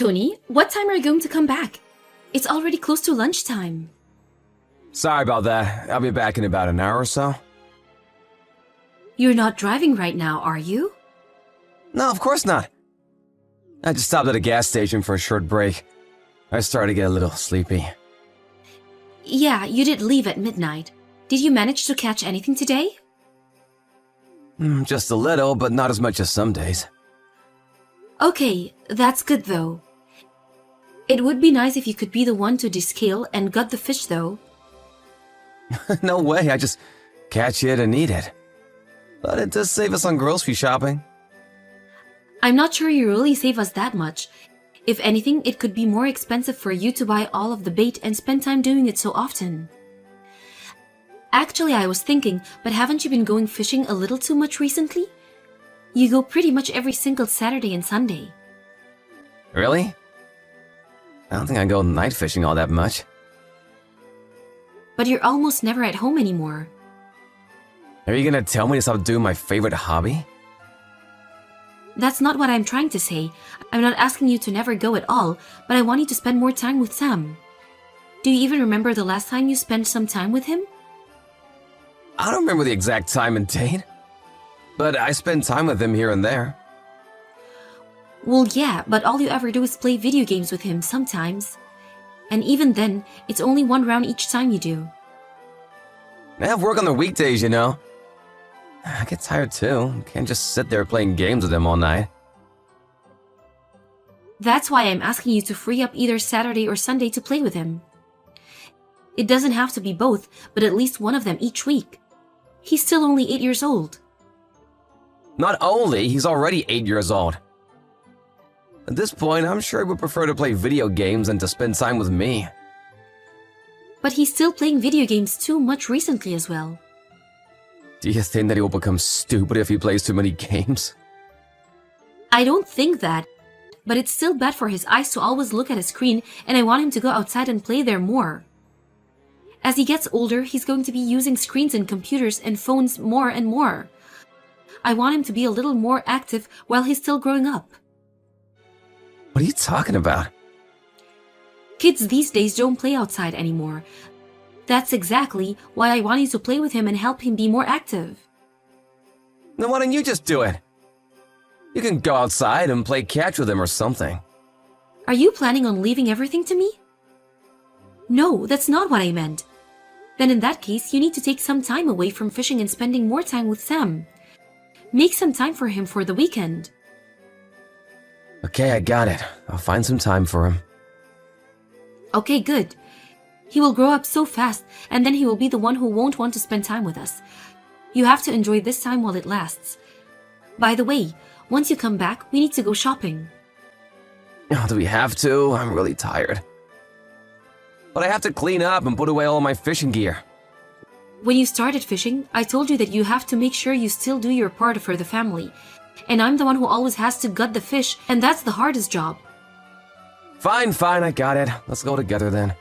Tony, what time are you going to come back? It's already close to lunchtime. Sorry about that. I'll be back in about an hour or so. You're not driving right now, are you? No, of course not. I just stopped at a gas station for a short break. I started to get a little sleepy. Yeah, you did leave at midnight. Did you manage to catch anything today? Just a little, but not as much as some days. Okay, that's good though. It would be nice if you could be the one to descale and gut the fish though. No way, I just catch it and eat it. But it does save us on grocery shopping. I'm not sure you really save us that much. If anything, it could be more expensive for you to buy all of the bait and spend time doing it so often. Actually, I was thinking, but haven't you been going fishing a little too much recently? You go pretty much every single Saturday and Sunday. Really? I don't think I go night fishing all that much. But you're almost never at home anymore. Are you gonna tell me to stop doing my favorite hobby? That's not what I'm trying to say. I'm not asking you to never go at all, but I want you to spend more time with Sam. Do you even remember the last time you spent some time with him? I don't remember the exact time and date. But I spend time with him here and there. Well, yeah, but all you ever do is play video games with him sometimes. And even then, it's only one round each time you do. I have work on the weekdays, you know. I get tired too. Can't just sit there playing games with him all night. That's why I'm asking you to free up either Saturday or Sunday to play with him. It doesn't have to be both, but at least one of them each week. He's still only 8 years old. Not only, he's already 8 years old. At this point, I'm sure he would prefer to play video games than to spend time with me. But he's still playing video games too much recently as well. Do you think that he will become stupid if he plays too many games? I don't think that, but it's still bad for his eyes to always look at a screen, and I want him to go outside and play there more. As he gets older, he's going to be using screens and computers and phones more and more. I want him to be a little more active while he's still growing up. What are you talking about? Kids these days don't play outside anymore. That's exactly why I want you to play with him and help him be more active. Then why don't you just do it? You can go outside and play catch with him or something. Are you planning on leaving everything to me? No, that's not what I meant. Then in that case, you need to take some time away from fishing and spending more time with Sam. Make some time for him for the weekend. Okay, I got it. I'll find some time for him. Okay, good. He will grow up so fast, and then he will be the one who won't want to spend time with us. You have to enjoy this time while it lasts. By the way, once you come back, we need to go shopping. Oh, do we have to? I'm really tired. But I have to clean up and put away all my fishing gear. When you started fishing, I told you that you have to make sure you still do your part for the family. And I'm the one who always has to gut the fish, and that's the hardest job. Fine, I got it. Let's go together then.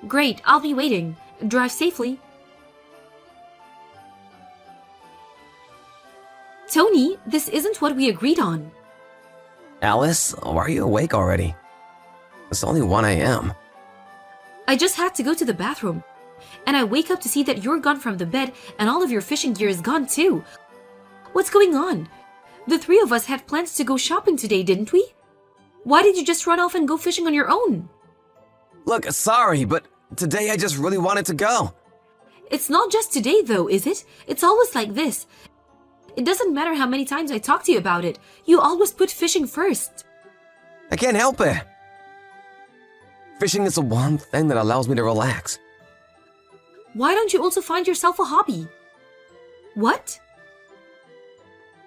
Great, I'll be waiting. Drive safely. Tony, this isn't what we agreed on. Alice, why are you awake already? It's only 1 a.m. I just had to go to the bathroom. And I wake up to see that you're gone from the bed and all of your fishing gear is gone too. What's going on? The three of us had plans to go shopping today, didn't we? Why did you just run off and go fishing on your own? Look, sorry, but today I just really wanted to go. It's not just today though, is it? It's always like this. It doesn't matter how many times I talk to you about it. You always put fishing first. I can't help it. Fishing is the one thing that allows me to relax. Why don't you also find yourself a hobby? What?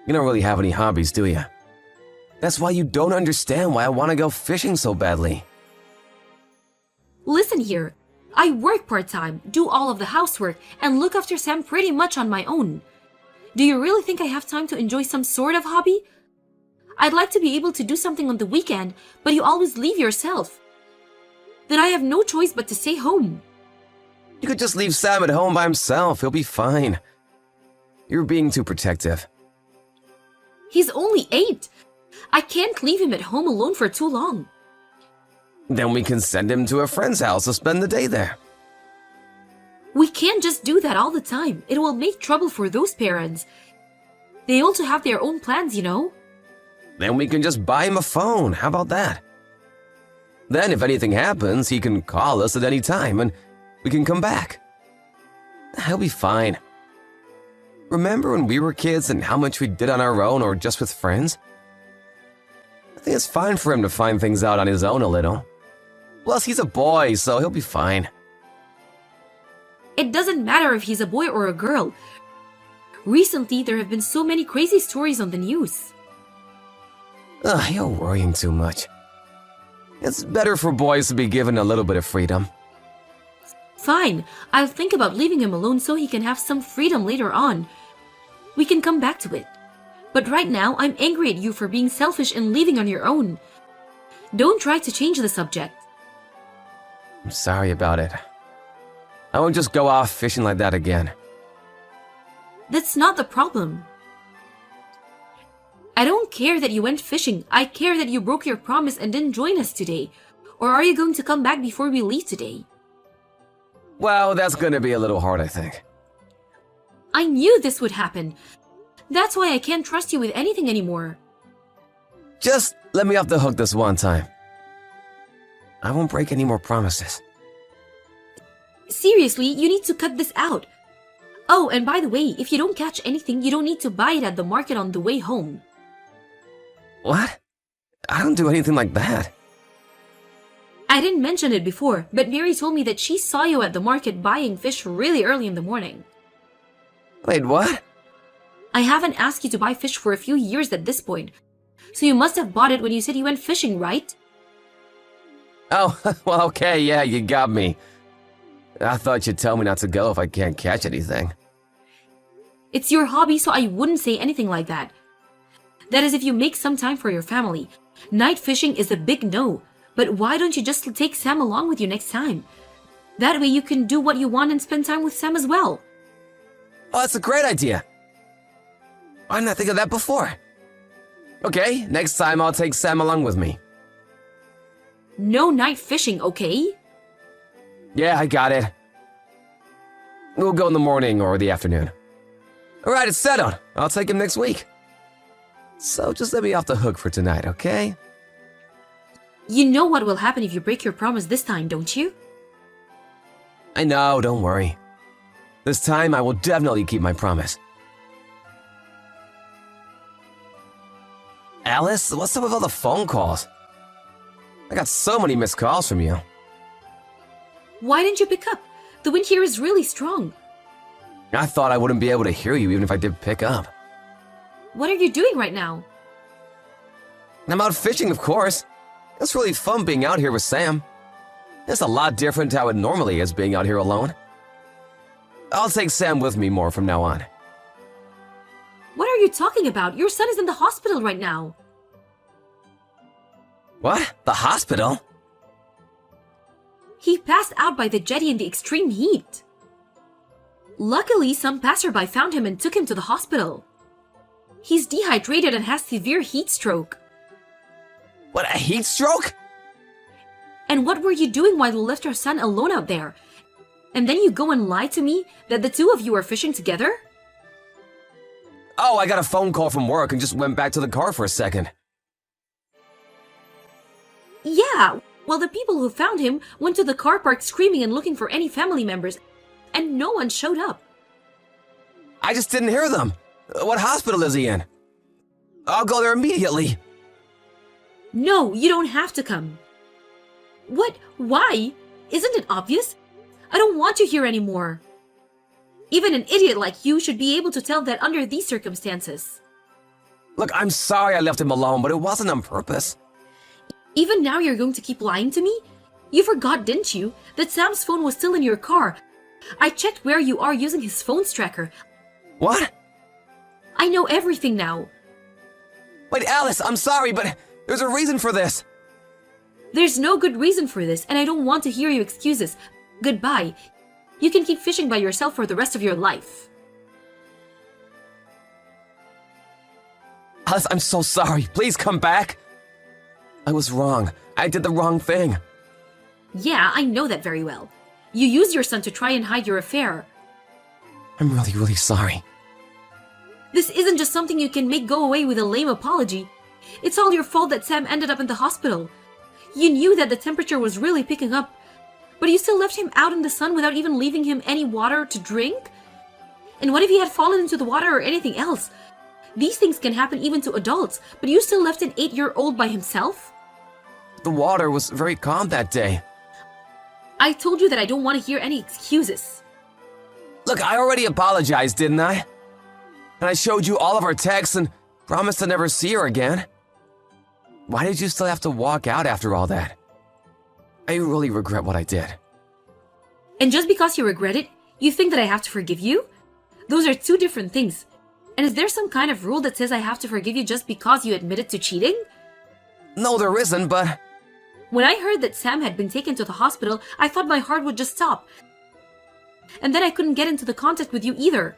You don't really have any hobbies, do you? That's why you don't understand why I want to go fishing so badly. Listen here. I work part-time, do all of the housework, and look after Sam pretty much on my own. Do you really think I have time to enjoy some sort of hobby? I'd like to be able to do something on the weekend, but you always leave yourself. Then I have no choice but to stay home. You could just leave Sam at home by himself. He'll be fine. You're being too protective. He's only 8. I can't leave him at home alone for too long. Then we can send him to a friend's house to spend the day there. We can't just do that all the time. It will make trouble for those parents. They also have their own plans, you know? Then we can just buy him a phone. How about that? Then if anything happens, he can call us at any time and we can come back. He'll be fine. Remember when we were kids and how much we did on our own or just with friends? I think it's fine for him to find things out on his own a little. Plus, he's a boy, so he'll be fine. It doesn't matter if he's a boy or a girl. Recently, there have been so many crazy stories on the news. Ugh, you're worrying too much. It's better for boys to be given a little bit of freedom. Fine, I'll think about leaving him alone so he can have some freedom later on. We can come back to it. But right now, I'm angry at you for being selfish and leaving on your own. Don't try to change the subject. I'm sorry about it. I won't just go off fishing like that again. That's not the problem. I don't care that you went fishing. I care that you broke your promise and didn't join us today. Or are you going to come back before we leave today? Well, that's gonna be a little hard, I think. I knew this would happen. That's why I can't trust you with anything anymore. Just let me off the hook this one time. I won't break any more promises. Seriously, you need to cut this out. Oh, and by the way, if you don't catch anything, you don't need to buy it at the market on the way home. What? I don't do anything like that. I didn't mention it before, but Mary told me that she saw you at the market buying fish really early in the morning. Wait, what? I haven't asked you to buy fish for a few years at this point, so you must have bought it when you said you went fishing, right? Oh, well, okay, yeah, you got me. I thought you'd tell me not to go if I can't catch anything. It's your hobby, so I wouldn't say anything like that. That is if you make some time for your family. Night fishing is a big no, but why don't you just take Sam along with you next time? That way you can do what you want and spend time with Sam as well. Oh, that's a great idea. Why didn't I think of that before? Okay, next time I'll take Sam along with me. No night fishing, okay? Yeah, I got it. We'll go in the morning or the afternoon. Alright, it's settled. I'll take him next week. So just let me off the hook for tonight, okay? You know what will happen if you break your promise this time, don't you? I know, don't worry. This time I will definitely keep my promise. Alice, what's up with all the phone calls? I got so many missed calls from you. Why didn't you pick up? The wind here is really strong. I thought I wouldn't be able to hear you even if I did pick up. What are you doing right now? I'm out fishing, of course. It's really fun being out here with Sam. It's a lot different to how it normally is being out here alone. I'll take Sam with me more from now on. What are you talking about? Your son is in the hospital right now. What? The hospital? He passed out by the jetty in the extreme heat. Luckily, some passerby found him and took him to the hospital. He's dehydrated and has severe heat stroke. What, a heat stroke? And what were you doing while you left our son alone out there? And then you go and lie to me that the two of you are fishing together? Oh, I got a phone call from work and just went back to the car for a second. Yeah, well, the people who found him went to the car park screaming and looking for any family members, and no one showed up. I just didn't hear them. What hospital is he in? I'll go there immediately. No, you don't have to come. What? Why? Isn't it obvious? I don't want you here anymore. Even an idiot like you should be able to tell that under these circumstances. Look, I'm sorry I left him alone, but it wasn't on purpose. Even now you're going to keep lying to me? You forgot, didn't you, that Sam's phone was still in your car? I checked where you are using his phone's tracker. What? I know everything now. Wait, Alice, I'm sorry, but there's a reason for this. There's no good reason for this, and I don't want to hear your excuses. Goodbye. You can keep fishing by yourself for the rest of your life. Alice, I'm so sorry. Please come back. I was wrong. I did the wrong thing. Yeah, I know that very well. You used your son to try and hide your affair. I'm really, really sorry. This isn't just something you can make go away with a lame apology. It's all your fault that Sam ended up in the hospital. You knew that the temperature was really picking up, but you still left him out in the sun without even leaving him any water to drink? And what if he had fallen into the water or anything else? These things can happen even to adults, but you still left an 8-year-old by himself? The water was very calm that day. I told you that I don't want to hear any excuses. Look, I already apologized, didn't I? And I showed you all of our texts and promised to never see her again. Why did you still have to walk out after all that? I really regret what I did. And just because you regret it, you think that I have to forgive you? Those are two different things. And is there some kind of rule that says I have to forgive you just because you admitted to cheating? No, there isn't, but... When I heard that Sam had been taken to the hospital, I thought my heart would just stop. And then I couldn't get into the contact with you either.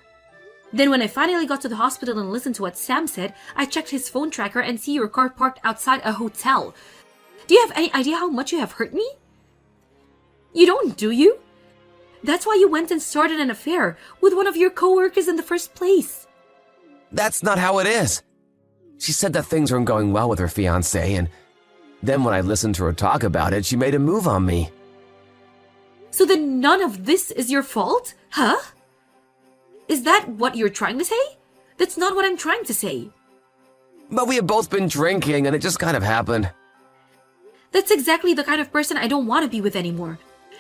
Then when I finally got to the hospital and listened to what Sam said, I checked his phone tracker and see your car parked outside a hotel. Do you have any idea how much you have hurt me? You don't, do you? That's why you went and started an affair with one of your co-workers in the first place. That's not how it is. She said that things weren't going well with her fiancé, and then when I listened to her talk about it, she made a move on me. So then none of this is your fault? Huh? Is that what you're trying to say? That's not what I'm trying to say. But we had both been drinking, and it just kind of happened. That's exactly the kind of person I don't want to be with anymore.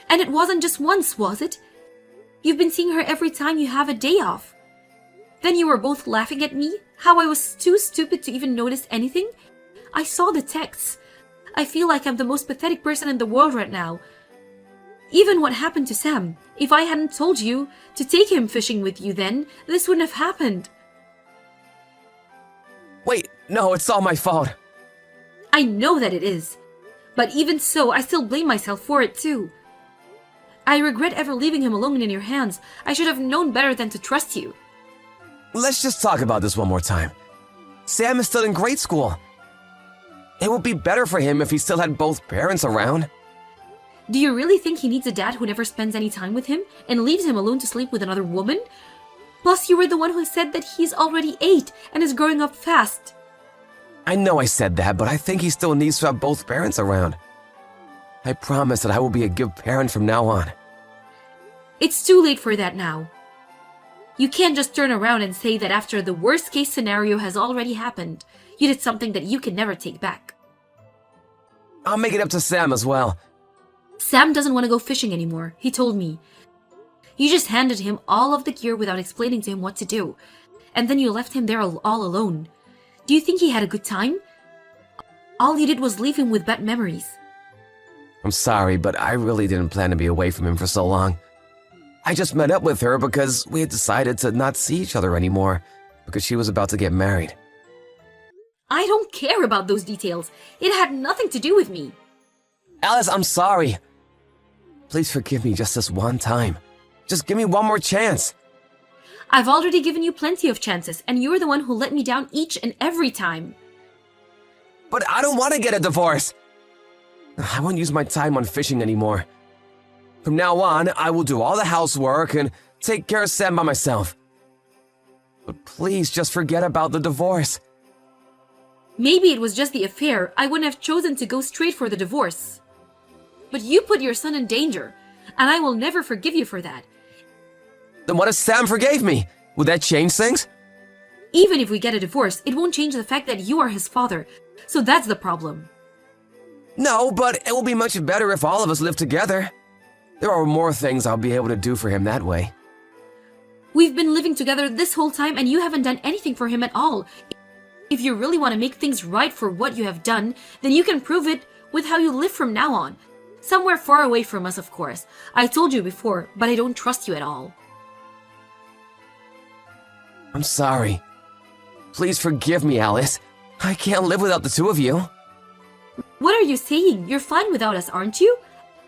And it wasn't just once, was it? You've been seeing her every time you have a day off. Then you were both laughing at me, how I was too stupid to even notice anything. I saw the texts. I feel like I'm the most pathetic person in the world right now. Even what happened to Sam, if I hadn't told you to take him fishing with you then, this wouldn't have happened. Wait, no, it's all my fault. I know that it is. But even so, I still blame myself for it too. I regret ever leaving him alone in your hands. I should have known better than to trust you. Let's just talk about this one more time. Sam is still in grade school. It would be better for him if he still had both parents around. Do you really think he needs a dad who never spends any time with him and leaves him alone to sleep with another woman? Plus, you were the one who said that he's already 8 and is growing up fast. I know I said that, but I think he still needs to have both parents around. I promise that I will be a good parent from now on. It's too late for that now. You can't just turn around and say that after the worst case scenario has already happened, you did something that you can never take back. I'll make it up to Sam as well. Sam doesn't want to go fishing anymore, he told me. You just handed him all of the gear without explaining to him what to do, and then you left him there all alone. Do you think he had a good time? All you did was leave him with bad memories. I'm sorry, but I really didn't plan to be away from him for so long. I just met up with her because we had decided to not see each other anymore because she was about to get married. I don't care about those details. It had nothing to do with me. Alice, I'm sorry. Please forgive me just this one time. Just give me one more chance. I've already given you plenty of chances, and you're the one who let me down each and every time. But I don't want to get a divorce. I won't use my time on fishing anymore. From now on, I will do all the housework and take care of Sam by myself. But please just forget about the divorce. Maybe it was just the affair. I wouldn't have chosen to go straight for the divorce. But you put your son in danger, and I will never forgive you for that. Then what if Sam forgave me? Would that change things? Even if we get a divorce, it won't change the fact that you are his father. So that's the problem. No, but it will be much better if all of us live together. There are more things I'll be able to do for him that way. We've been living together this whole time and you haven't done anything for him at all. If you really want to make things right for what you have done, then you can prove it with how you live from now on. Somewhere far away from us, of course. I told you before, but I don't trust you at all. I'm sorry. Please forgive me, Alice. I can't live without the two of you. What are you saying? You're fine without us, aren't you?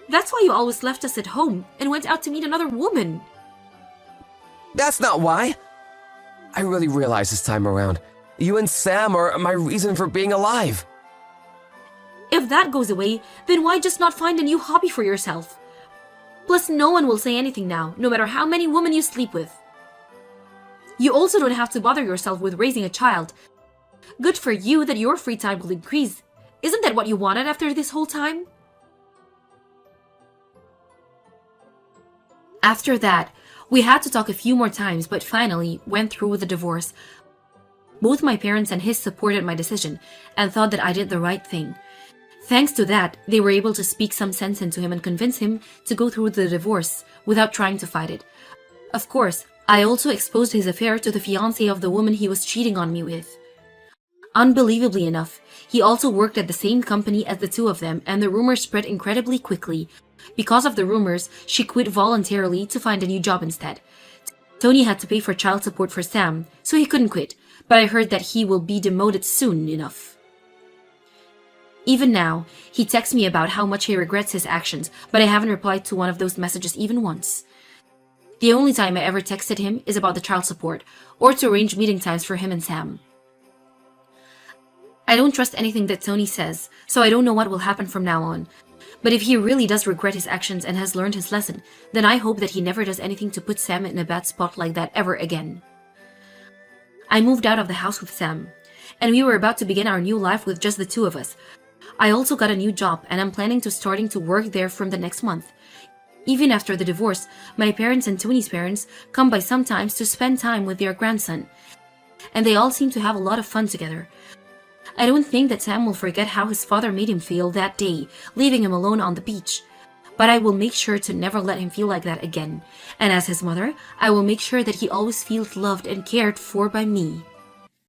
That's why you always left us at home and went out to meet another woman. That's not why. I really realized this time around You and Sam are my reason for being alive. If that goes away, then why just not find a new hobby for yourself? Plus, no one will say anything now, no matter how many women you sleep with. You also don't have to bother yourself with raising a child. Good for you that your free time will increase. Isn't that what you wanted after this whole time? After that, we had to talk a few more times, but finally went through with the divorce. Both my parents and his supported my decision and thought that I did the right thing. Thanks to that, they were able to speak some sense into him and convince him to go through with the divorce without trying to fight it. Of course, I also exposed his affair to the fiancé of the woman he was cheating on me with. Unbelievably enough, he also worked at the same company as the two of them, and the rumors spread incredibly quickly. Because of the rumors, she quit voluntarily to find a new job instead. Tony had to pay for child support for Sam, so he couldn't quit, but I heard that he will be demoted soon enough. Even now, he texts me about how much he regrets his actions, but I haven't replied to one of those messages even once. The only time I ever texted him is about the child support, or to arrange meeting times for him and Sam. I don't trust anything that Tony says, so I don't know what will happen from now on. But if he really does regret his actions and has learned his lesson, then I hope that he never does anything to put Sam in a bad spot like that ever again. I moved out of the house with Sam, and we were about to begin our new life with just the two of us. I also got a new job, and I'm planning to starting to work there from the next month. Even after the divorce, my parents and Tony's parents come by sometimes to spend time with their grandson, and they all seem to have a lot of fun together. I don't think that Sam will forget how his father made him feel that day, leaving him alone on the beach. But I will make sure to never let him feel like that again. And as his mother, I will make sure that he always feels loved and cared for by me.